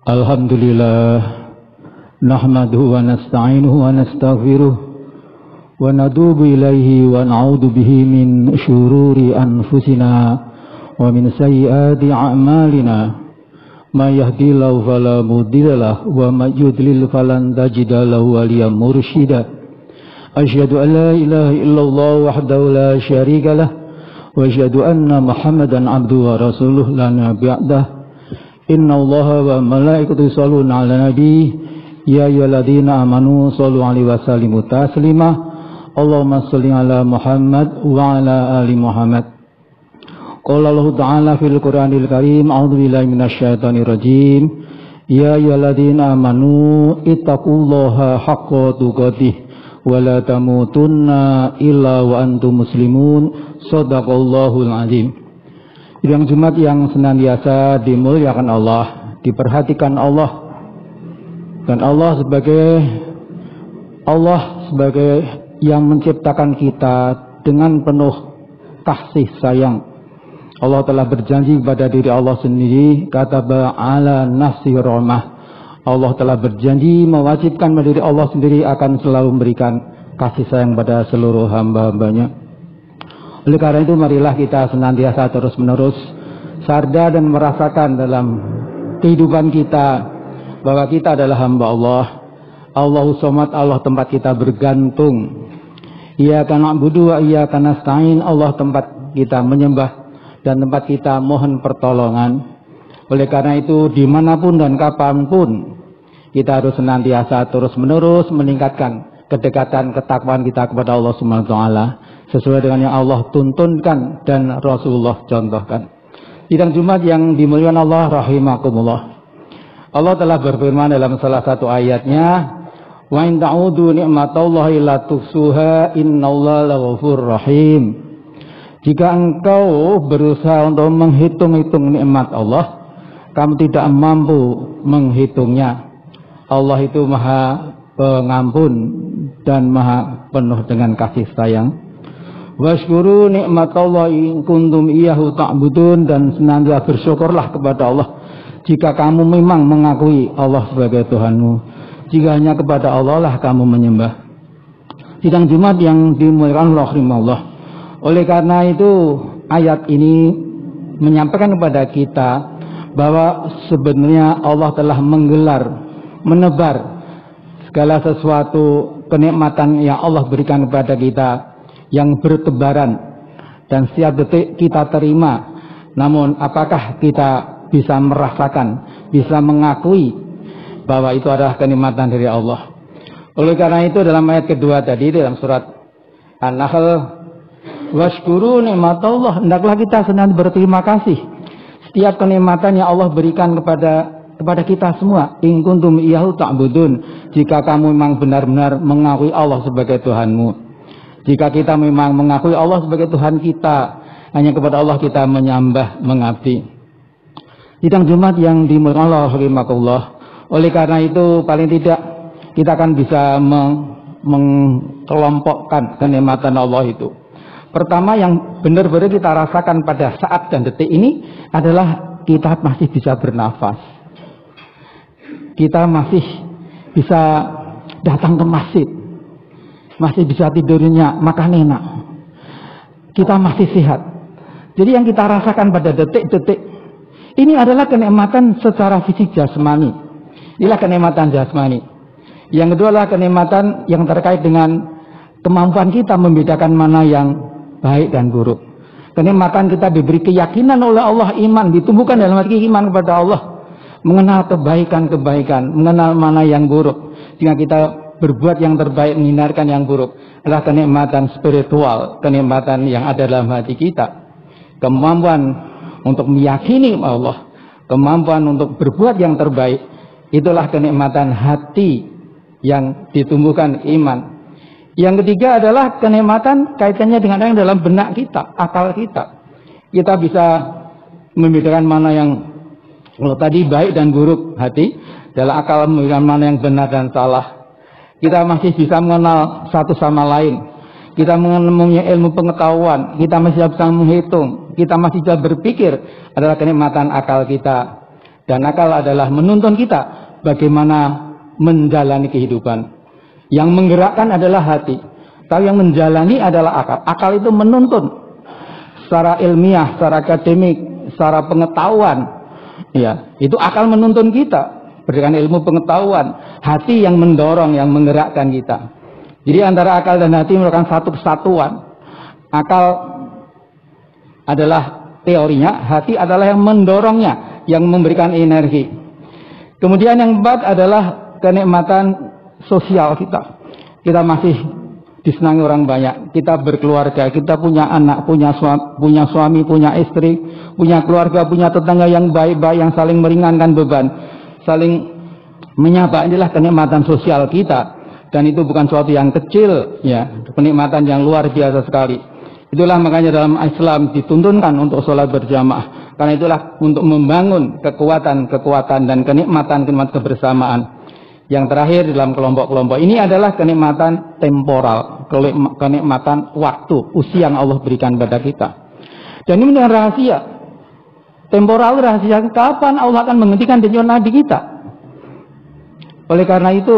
Alhamdulillah, nahmaduhu wa nasta'inuhu wa nastaghfiruh wa natubu ilaihi wa na'udzu bihi min syururi anfusina wa min sayyiati a'malina. May yahdihillahu fala mudhillalah wa may yudlil falan tajida lahu waliyyan mursyida. Asyhadu an la ilaha illallah wahdahu la syarika lah wa asyhadu anna Muhammadan abduhu wa rasuluh la nabiyya ba'dahu. Inna allaha wa malaikatahu yusholluna ala nabi ya ayyuhalladzina amanu shollu alaihi wa sallimu taslima. Allahumma sholli ala Muhammad wa ala ali Muhammad. Qala Allah ta'ala fil Qur'anil Karim, a'udzu billahi minasyaitonir rajim. Ya ayyuhalladzina amanu ittaqullaha haqqa tuqatih wa la tamutunna illa wa antum muslimun. Shadaqallahul azim. Sidang Jumat yang senantiasa dimuliakan Allah, diperhatikan Allah, dan Allah sebagai yang menciptakan kita dengan penuh kasih sayang. Allah telah berjanji kepada diri Allah sendiri, kata ba'ala nafsi rahmah. Allah telah berjanji mewajibkan pada diri Allah sendiri akan selalu memberikan kasih sayang pada seluruh hamba-hambanya. Oleh karena itu marilah kita senantiasa terus-menerus sadar dan merasakan dalam kehidupan kita bahwa kita adalah hamba Allah. Allahus Samad, Allah tempat kita bergantung. Iyyaka na'budu wa iyyaka nasta'in, Allah tempat kita menyembah dan tempat kita mohon pertolongan. Oleh karena itu dimanapun dan kapanpun kita harus senantiasa terus-menerus meningkatkan kedekatan ketakwaan kita kepada Allah Subhanahu wa taala sesuai dengan yang Allah tuntunkan dan Rasulullah contohkan. Sidang Jumat yang dimuliakan Allah rahimakumullah. Allah telah berfirman dalam salah satu ayatnya, "Wa in ta'udu ni'matallahi la tuhsuha innallaha laghafurur rahim." Jika engkau berusaha untuk menghitung-hitung nikmat Allah, kamu tidak mampu menghitungnya. Allah itu Maha Pengampun dan Maha penuh dengan kasih sayang. Washkuru nikmatallahi in kuntum iyyahu ta'budun, dan senantiasa bersyukurlah kepada Allah jika kamu memang mengakui Allah sebagai Tuhanmu. Jika hanya kepada Allah lah kamu menyembah. Sidang Jumat yang dimuliakan Allah. Oleh karena itu ayat ini menyampaikan kepada kita bahwa sebenarnya Allah telah menggelar, menebar segala sesuatu kenikmatan yang Allah berikan kepada kita yang bertebaran dan setiap detik kita terima. Namun apakah kita bisa merasakan, bisa mengakui bahwa itu adalah kenikmatan dari Allah? Oleh karena itu dalam ayat kedua tadi dalam surat An-Nahl, washkuru nikmatallah, hendaklah kita senantiasa berterima kasih setiap kenikmatan yang Allah berikan kepada kita semua. In kuntum iyyahu ta'budun, jika kamu memang benar-benar mengakui Allah sebagai Tuhanmu. Jika kita memang mengakui Allah sebagai Tuhan kita, hanya kepada Allah kita menyembah, mengabdi. Sidang Jumat yang dimuliakan Allah rahimakumullah. Oleh karena itu paling tidak kita akan bisa mengkelompokkan kenikmatan Allah itu. Pertama yang benar-benar kita rasakan pada saat dan detik ini adalah kita masih bisa bernafas. Kita masih bisa datang ke masjid, masih bisa tidurnya, makan enak. Kita masih sehat. Jadi yang kita rasakan pada detik-detik ini adalah kenikmatan secara fisik jasmani. Inilah kenikmatan jasmani. Yang kedua adalah kenikmatan yang terkait dengan kemampuan kita membedakan mana yang baik dan buruk. Kenikmatan kita diberi keyakinan oleh Allah, iman ditumbuhkan dalam hati iman kepada Allah, mengenal kebaikan-kebaikan, mengenal mana yang buruk. Jika kita berbuat yang terbaik, menghindarkan yang buruk, adalah kenikmatan spiritual, kenikmatan yang ada dalam hati kita. Kemampuan untuk meyakini Allah, kemampuan untuk berbuat yang terbaik, itulah kenikmatan hati yang ditumbuhkan iman. Yang ketiga adalah kenikmatan kaitannya dengan yang dalam benak kita, akal kita. Kita bisa membedakan mana yang kalau tadi baik dan buruk hati, dalam akal membedakan mana yang benar dan salah. Kita masih bisa mengenal satu sama lain. Kita mempunyai ilmu pengetahuan. Kita masih bisa menghitung. Kita masih bisa berpikir. Adalah kenikmatan akal kita. Dan akal adalah menuntun kita bagaimana menjalani kehidupan. Yang menggerakkan adalah hati, tapi yang menjalani adalah akal. Akal itu menuntun secara ilmiah, secara akademik, secara pengetahuan. Ya, itu akal menuntun kita berikan ilmu pengetahuan. Hati yang mendorong, yang menggerakkan kita. Jadi antara akal dan hati merupakan satu kesatuan. Akal adalah teorinya, hati adalah yang mendorongnya, yang memberikan energi. Kemudian yang keempat adalah kenikmatan sosial kita. Kita masih disenangi orang banyak. Kita berkeluarga, kita punya anak, punya suami, punya istri, punya keluarga, punya tetangga yang baik-baik, yang saling meringankan beban, saling menyapa. Inilah kenikmatan sosial kita. Dan itu bukan suatu yang kecil, ya, kenikmatan yang luar biasa sekali. Itulah makanya dalam Islam dituntunkan untuk sholat berjamaah. Karena itulah untuk membangun kekuatan dan kenikmatan kebersamaan. Yang terakhir dalam kelompok-kelompok ini adalah kenikmatan temporal, kenikmatan waktu, usia yang Allah berikan pada kita. Dan ini menjadi rahasia. Temporal rahasia kapan Allah akan menghentikan denyut nadi kita. Oleh karena itu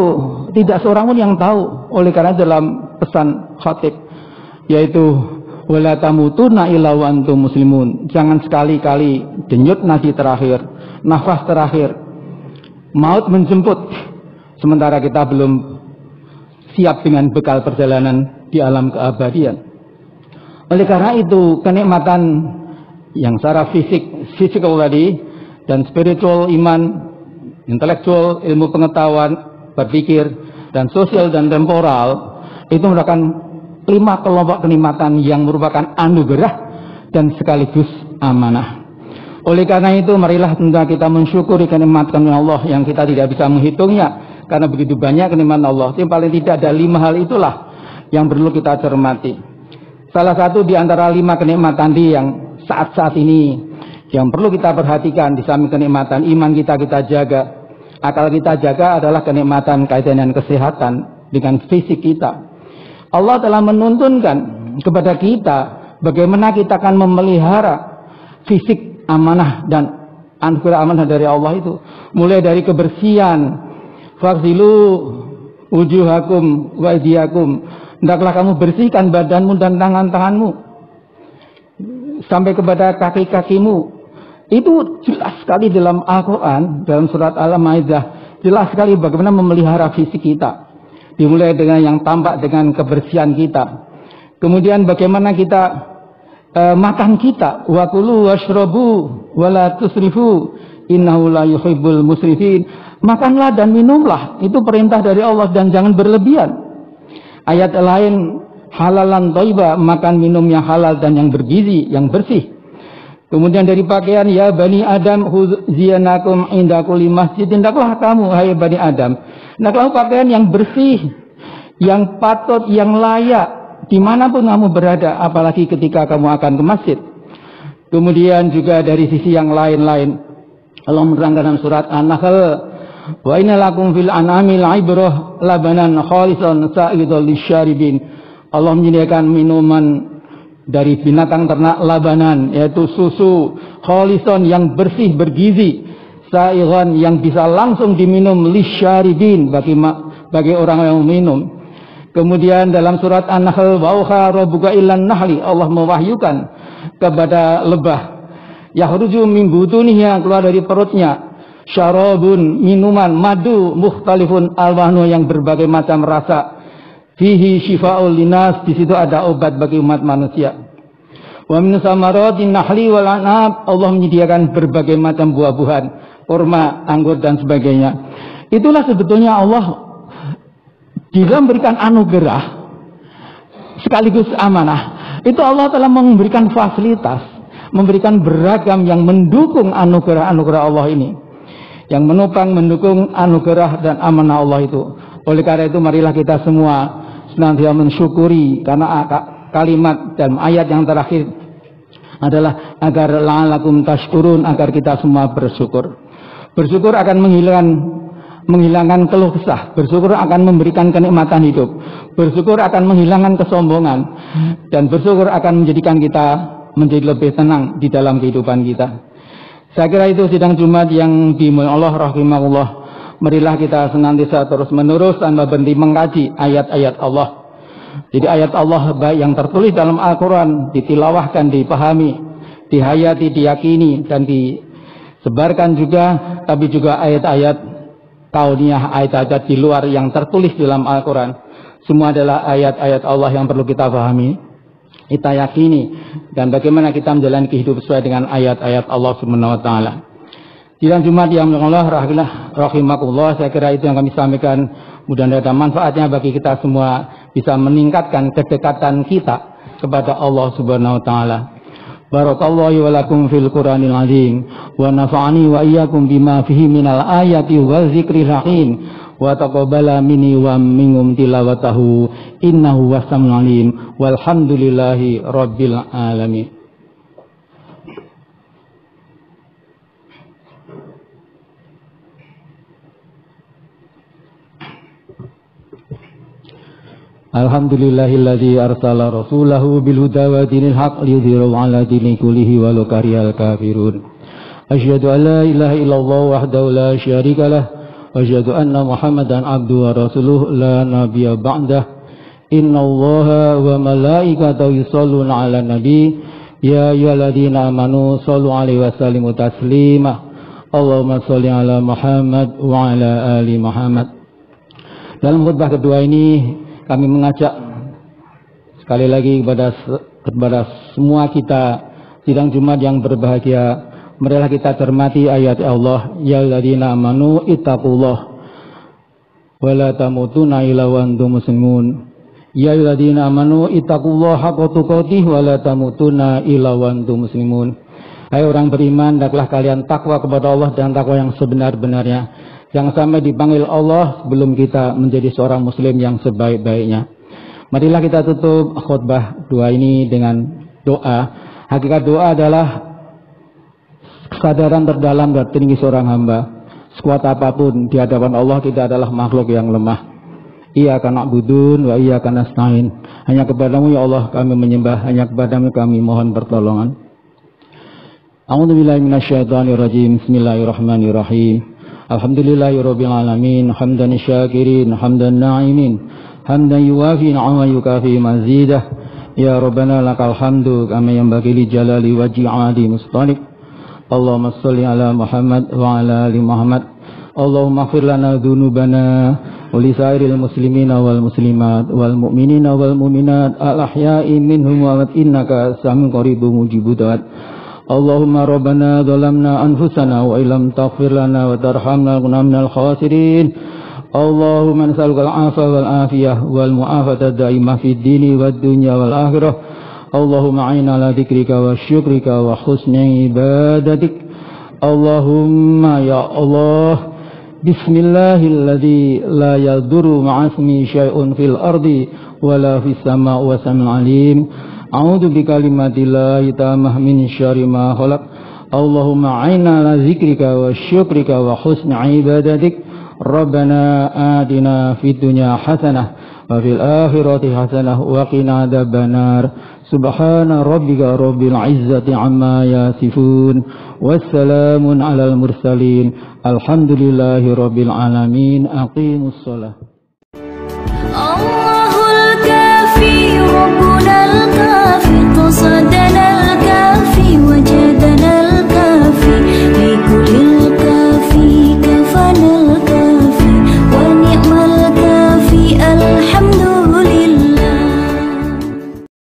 tidak seorang pun yang tahu. Oleh karena dalam pesan khatib yaitu wala tamutunna illa wa antum muslimun. Jangan sekali-kali denyut nadi terakhir, nafas terakhir, maut menjemput sementara kita belum siap dengan bekal perjalanan di alam keabadian. Oleh karena itu kenikmatan yang secara fisikal tadi dan spiritual, iman, intelektual, ilmu pengetahuan, berpikir, dan sosial dan temporal itu merupakan 5 kelompok kenikmatan yang merupakan anugerah dan sekaligus amanah. Oleh karena itu marilah kita mensyukuri kenikmatan Allah yang kita tidak bisa menghitungnya karena begitu banyak kenikmatan Allah. Yang paling tidak ada 5 hal itulah yang perlu kita cermati. Salah satu di antara 5 kenikmatan yang saat-saat ini yang perlu kita perhatikan di samping kenikmatan iman kita jaga, akal kita jaga adalah kenikmatan kaitan dengan kesehatan, dengan fisik kita. Allah telah menuntunkan kepada kita bagaimana kita akan memelihara fisik amanah dan anugerah amanah dari Allah itu. Mulai dari kebersihan, faghsilu wujuhakum wa aydiyakum. Hendaklah kamu bersihkan badanmu dan tangan-tanganmu sampai kepada kaki-kakimu. Itu jelas sekali dalam Al-Quran, dalam surat Al-Maidah, jelas sekali bagaimana memelihara fisik kita. Dimulai dengan yang tampak dengan kebersihan kita. Kemudian bagaimana kita makan kita. Wa kulu washrabu wa la tusrifu innahu la yuhibbul musrifin. Makanlah dan minumlah, itu perintah dari Allah dan jangan berlebihan. Ayat lain halalan thayyibah, makan minum yang halal dan yang bergizi, yang bersih. Kemudian dari pakaian, ya Bani Adam ziyanakum inda kulli masjid. Hendaklah kamu, hai Bani Adam, hendaklah pakaian yang bersih, yang patut, yang layak dimanapun kamu berada, apalagi ketika kamu akan ke masjid. Kemudian juga dari sisi yang lain-lain, Allah menerangkan dalam surat An-Nahl, wa inna lakum fil an'ami la'ibrah labanan khalisan sa'idul lisyaribin. Allah menyediakan minuman dari binatang ternak labanan, yaitu susu kholison yang bersih bergizi, sa'iran yang bisa langsung diminum, lisyaribin bagi orang yang minum. Kemudian dalam surat An-Nahl, wa'uha rabbuka ilan nahli, Allah mewahyukan kepada lebah, yakhruju min butunihi, yang keluar dari perutnya, syarabun, minuman, madu, mukhtalifun alwanu, yang berbagai macam rasa, fihi syifa'ul linas, di situ ada obat bagi umat manusia. Wa min samaratin nahli wal anab, Allah menyediakan berbagai macam buah-buahan, kurma, anggur dan sebagainya. Itulah sebetulnya Allah di dalam memberikan anugerah sekaligus amanah. Itu Allah telah memberikan fasilitas, memberikan beragam yang mendukung anugerah-anugerah Allah ini, yang menopang, mendukung anugerah dan amanah Allah itu. Oleh karena itu marilah kita semua senantiasa mensyukuri, karena kalimat dan ayat yang terakhir adalah agar la'alakum tashkurun, agar kita semua bersyukur. Bersyukur akan menghilangkan keluh kesah, bersyukur akan memberikan kenikmatan hidup, bersyukur akan menghilangkan kesombongan, dan bersyukur akan menjadikan kita menjadi lebih tenang di dalam kehidupan kita. Saya kira itu sidang Jumat yang dimulai Allah rahimahullah. Marilah kita senantiasa terus menerus tanpa berhenti mengkaji ayat-ayat Allah. Jadi ayat Allah baik yang tertulis dalam Al-Quran, ditilawahkan, dipahami, dihayati, diyakini, dan disebarkan juga. Tapi juga ayat-ayat kauniyah, ayat-ayat di luar yang tertulis dalam Al-Quran. Semua adalah ayat-ayat Allah yang perlu kita pahami, kita yakini, dan bagaimana kita menjalani kehidupan sesuai dengan ayat-ayat Allah Subhanahu wa taala. Sidang Jumat yang Allah rahimakumullah, saya kira itu yang kami sampaikan. Mudah-mudahan ada manfaatnya bagi kita semua, bisa meningkatkan kedekatan kita kepada Allah Subhanahu wa taala. Barakallahu wa lakum fil Qur'anil azim wa nafa'ani wa iyyakum bima fihi minal ayati wa dzikril hakim wa taqabbala minni wa minkum tilawatahu innahu wasamiul alim walhamdulillahi rabbil alamin. Alhamdulillahilladzi arsala rasulahu bil huda wa dinil haq liyudhhirahu 'ala dini kullihi walau karihal kafirun. Asyhadu an la ilaha illallah wahdahu la syarika lah wa asyhadu anna Muhammadan abduhu wa rasuluhu la nabiyya ba'dah. Innallaha wa malaikatahu yusholluna 'alan nabi ya ayyuhalladzina amanu shallu 'alaihi wa sallimu taslima. Allahumma shalli 'ala Muhammad wa 'ala ali Muhammad. Dalam khutbah kedua ini kami mengajak sekali lagi kepada semua kita sidang Jumat yang berbahagia, marilah kita cermati ayat Allah, ya alladzina amanu ittaqullah wa la tamutunna illa wa antum muslimun. Ya alladzina amanu ittaqullah haqqa tuqatih wa la tamutunna illa wa antum muslimun. Hai orang beriman, hendaklah kalian takwa kepada Allah dan takwa yang sebenar-benarnya. Jangan sampai dipanggil Allah sebelum kita menjadi seorang muslim yang sebaik-baiknya. Marilah kita tutup khutbah dua ini dengan doa. Hakikat doa adalah kesadaran terdalam dan tinggi seorang hamba. Sekuat apapun di hadapan Allah, kita adalah makhluk yang lemah. Iyyaka na'budu wa iyyaka nasta'in. Hanya kepadamu ya Allah kami menyembah, hanya kepadamu kami mohon pertolongan. A'udzubillahi minasyaitonirrajim. Bismillahirrahmanirrahim. Alhamdulillahirabbil alamin, hamdan syakirin, hamdan na'imin, hamdan yuwafi ni'ama yukafi mazidah. Ya Rabbana lakal hamdu kama yanbaghi li jalali wajhi 'adi mustalik. Allahumma shalli ala Muhammad wa ala ali Muhammad. Allahumma ighfir lana dzunubana wa li sairil muslimina wal muslimat wal mu'minina wal mu'minat al ahya'i minhum wa amwat innaka sami'un qaribun mujibud da'wat. Allahumma rabbana zalamna anfusana wa illam taghfir lana wa tarhamna kunna minal khasirin. Allahumma nas'aluka al-'afwa wal afiyah wal mu'afata daimah fid dini wad dunya wal akhirah. Allahumma 'inna ala dzikrika wa syukrika wa husni ibadatik. Allahumma ya Allah, bismillahilladzi la yadurru ma'asmi syai'un fil ardi wala fis sama'i wa sami'ul 'alim. A'udzu bikalimatillahit tammah min syarri ma khalaq. Allahumma 'inna ala dzikrika wa syukrika wa husni ibadatik. Rabbana atina fid dunya hasanah wa fil akhirati hasanah wa qina adzabannar. Subhana rabbika rabbil izzati amma yasifun. Wassalamun alal mursalin. Alhamdulillahi rabbil alamin. Aqimus shalah.